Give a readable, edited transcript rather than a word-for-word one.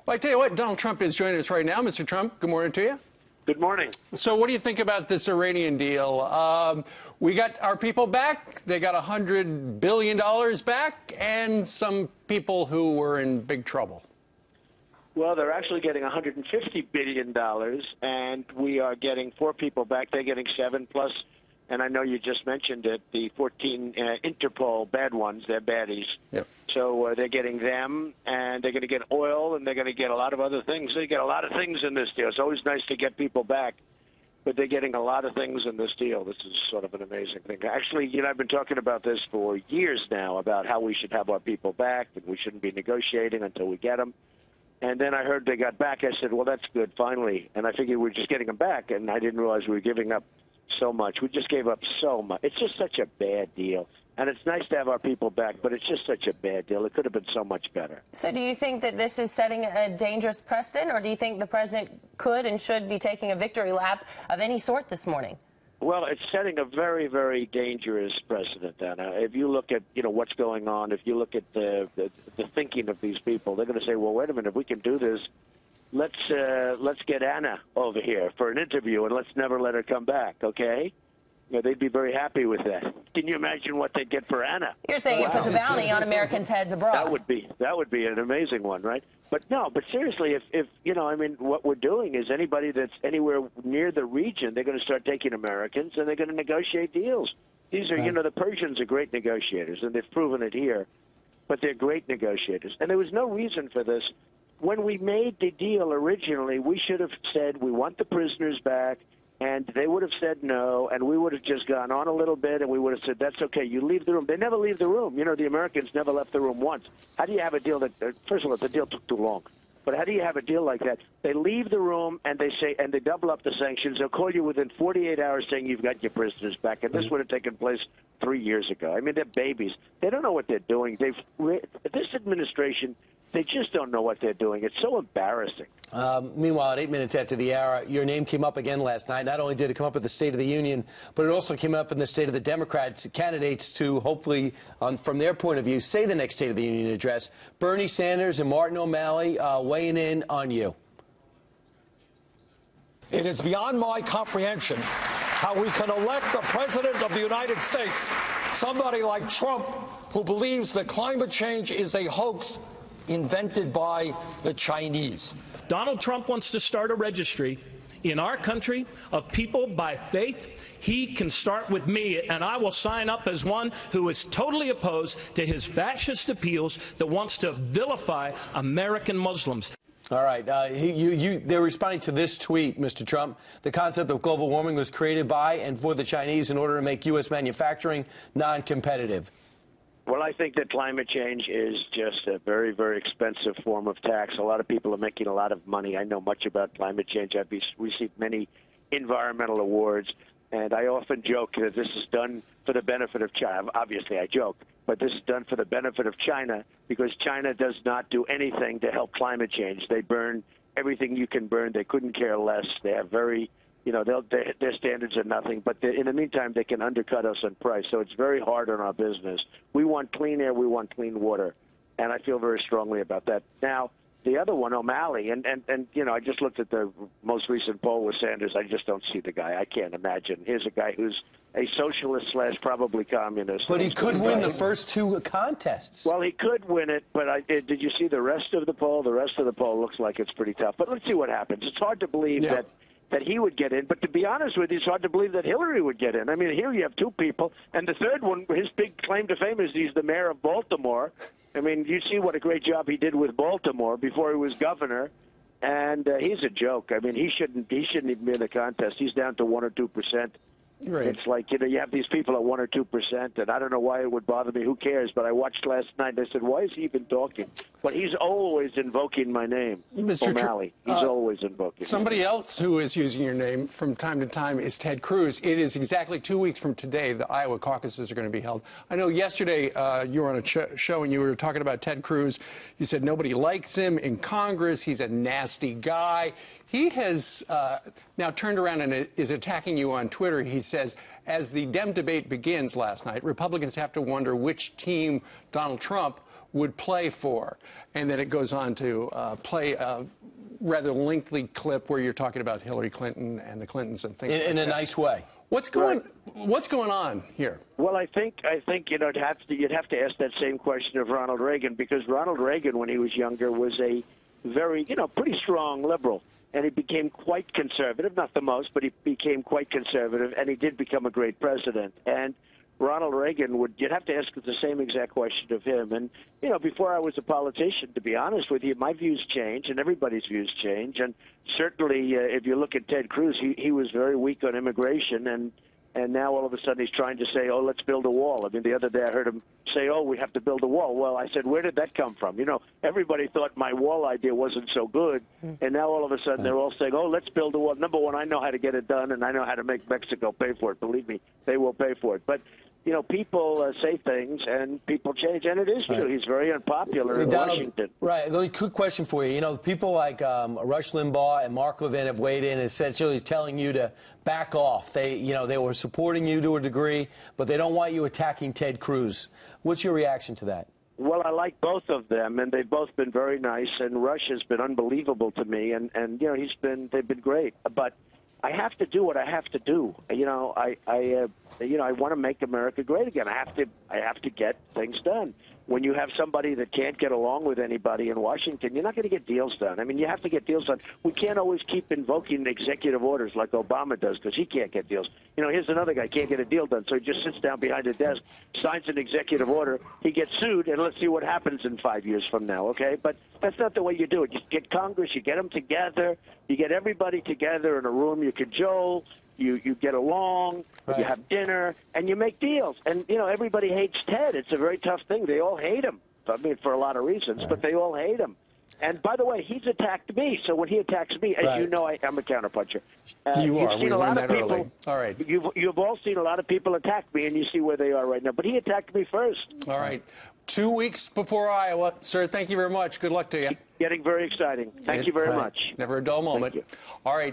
Well, I tell you what, Donald Trump is joining us right now. Mr. Trump, good morning to you. Good morning. So what do you think about this Iranian deal? We got our people back. They got $100 billion back, and some people who were in big trouble. Well, they're actually getting $150 billion, and we are getting 4 people back. They're getting 7 plus, and I know you just mentioned it, the 14 Interpol bad ones. They're baddies. Yep. So they're getting them, and they're going to get oil, and they're going to get a lot of other things. They get a lot of things in this deal. It's always nice to get people back, but they're getting a lot of things in this deal. This is sort of an amazing thing. Actually, you know, I've been talking about this for years now, about how we should have our people back, and we shouldn't be negotiating until we get them. And then I heard they got back. I said, well, that's good, finally. And I figured we were just getting them back, and I didn't realize we were giving up so much. We just gave up so much. It's just such a bad deal. And it's nice to have our people back, but it's just such a bad deal. It could have been so much better. So do you think that this is setting a dangerous precedent, or do you think the president could and should be taking a victory lap of any sort this morning? Well, it's setting a very, very dangerous precedent, Anna. If you look at, you know, what's going on, if you look at the thinking of these people, they're going to say, well, wait a minute, if we can do this, let's get Anna over here for an interview, and let's never let her come back, okay? You know, they'd be very happy with that. Can you imagine what they'd get for Anna? You're saying it puts a bounty on Americans' heads abroad. That would be an amazing one, right? But no, but seriously, if you know, I mean, what we're doing is anybody that's anywhere near the region, they're going to start taking Americans, and they're going to negotiate deals. These are, you know, the Persians are great negotiators, and they've proven it here, but they're great negotiators. And there was no reason for this. When we made the deal originally, we should have said we want the prisoners back, and they would have said no, and we would have just gone on a little bit, and we would have said, that's okay, you leave the room. They never leave the room. You know, the Americans never left the room once. How do you have a deal that, first of all, the deal took too long. But how do you have a deal like that? They leave the room, and they say, and they double up the sanctions. They'll call you within 48 hours saying you've got your prisoners back, and this would have taken place 3 years ago. I mean, they're babies. They don't know what they're doing. This administration, they just don't know what they're doing. It's so embarrassing. Meanwhile, at 8 minutes after the hour, your name came up again last night. Not only did it come up at the State of the Union, but it also came up in the State of the Democrats candidates to hopefully, from their point of view, say the next State of the Union address. Bernie Sanders and Martin O'Malley weighing in on you. It is beyond my comprehension how we can elect the President of the United States, somebody like Trump, who believes that climate change is a hoax invented by the Chinese. Donald Trump wants to start a registry in our country of people by faith. He can start with me, and I will sign up as one who is totally opposed to his fascist appeals that wants to vilify American Muslims. All right. They're responding to this tweet, Mr. Trump. The concept of global warming was created by and for the Chinese in order to make U.S. manufacturing non-competitive. Well, I think that climate change is just a very, very expensive form of tax. A lot of people are making a lot of money. I know much about climate change. I've received many environmental awards, and I often joke that this is done for the benefit of China. Obviously, I joke, but this is done for the benefit of China because China does not do anything to help climate change. They burn everything you can burn. They couldn't care less. They have very... You know, their standards are nothing, but in the meantime, they can undercut us on price. So it's very hard on our business. We want clean air. We want clean water. And I feel very strongly about that. Now, the other one, O'Malley, and you know, I just looked at the most recent poll with Sanders. I just don't see the guy. I can't imagine. Here's a guy who's a socialist / probably communist. But he could win the first 2 contests. Well, he could win it, but did you see the rest of the poll? The rest of the poll looks like it's pretty tough. But let's see what happens. It's hard to believe that he would get in. But to be honest with you, it's hard to believe that Hillary would get in. I mean, here you have 2 people, and the third one, his big claim to fame is he's the mayor of Baltimore. I mean, you see what a great job he did with Baltimore before he was governor, and he's a joke. I mean, he shouldn't even be in the contest. He's down to 1 or 2%. Right. It's like, you know, you have these people at 1 or 2%, and I don't know why it would bother me. Who cares? But I watched last night, and I said, why is he even talking? But he's always invoking my name, Mr. O'Malley. He's always invoking somebody else who is using your name from time to time is Ted Cruz. It is exactly 2 weeks from today the Iowa caucuses are going to be held. I know yesterday you were on a show and you were talking about Ted Cruz. You said nobody likes him in Congress. He's a nasty guy. He has now turned around and is attacking you on Twitter. He says, as the Dem debate begins last night, Republicans have to wonder which team Donald Trump would play for, and then it goes on to play a rather lengthy clip where you're talking about Hillary Clinton and the Clintons and things like that. In a nice way. What's going on here? Well, I think you'd have to ask that same question of Ronald Reagan, because Ronald Reagan, when he was younger, was a very pretty strong liberal, and he became quite conservative, not the most, but he became quite conservative, and he did become a great president. And Ronald Reagan you'd have to ask the same exact question of him. And, before I was a politician, to be honest with you, my views change and everybody's views change. And certainly, if you look at Ted Cruz, he was very weak on immigration, and now all of a sudden he's trying to say, oh, let's build a wall. I mean, the other day I heard him say, oh, we have to build a wall. Well, I said, where did that come from? Everybody thought my wall idea wasn't so good, and now all of a sudden they're all saying, oh, let's build a wall. Number one, I know how to get it done, and I know how to make Mexico pay for it. Believe me, they will pay for it. But people say things and people change, and it is true. He's very unpopular in Washington. Right. A quick question for you. People like Rush Limbaugh and Mark Levin have weighed in, essentially telling you to back off. They were supporting you to a degree, but they don't want you attacking Ted Cruz. What's your reaction to that? Well, I like both of them, and they've both been very nice. And Rush has been unbelievable to me, and they've been great. But I have to do what I have to do. I want to make America great again. I have to get things done. When you have somebody that can't get along with anybody in Washington, you're not going to get deals done. I mean, you have to get deals done. We can't always keep invoking executive orders like Obama does, because he can't get deals. Here's another guy, can't get a deal done, so he just sits down behind a desk, signs an executive order, he gets sued, and let's see what happens in 5 years from now, okay? But that's not the way you do it. You get Congress, you get them together, you get everybody together in a room, you cajole, you get along, you have dinner, and you make deals. And, everybody hates Ted. It's a very tough thing. They all hate him, I mean, for a lot of reasons, but they all hate him. And, by the way, he's attacked me, so when he attacks me, as you know, I'm a counterpuncher. You are. We learned that people, early. All right. You've all seen a lot of people attack me, and you see where they are right now. But he attacked me first. All right. 2 weeks before Iowa. Sir, thank you very much. Good luck to you. Getting very exciting. Thank you very much. Never a dull moment. Thank you. All right.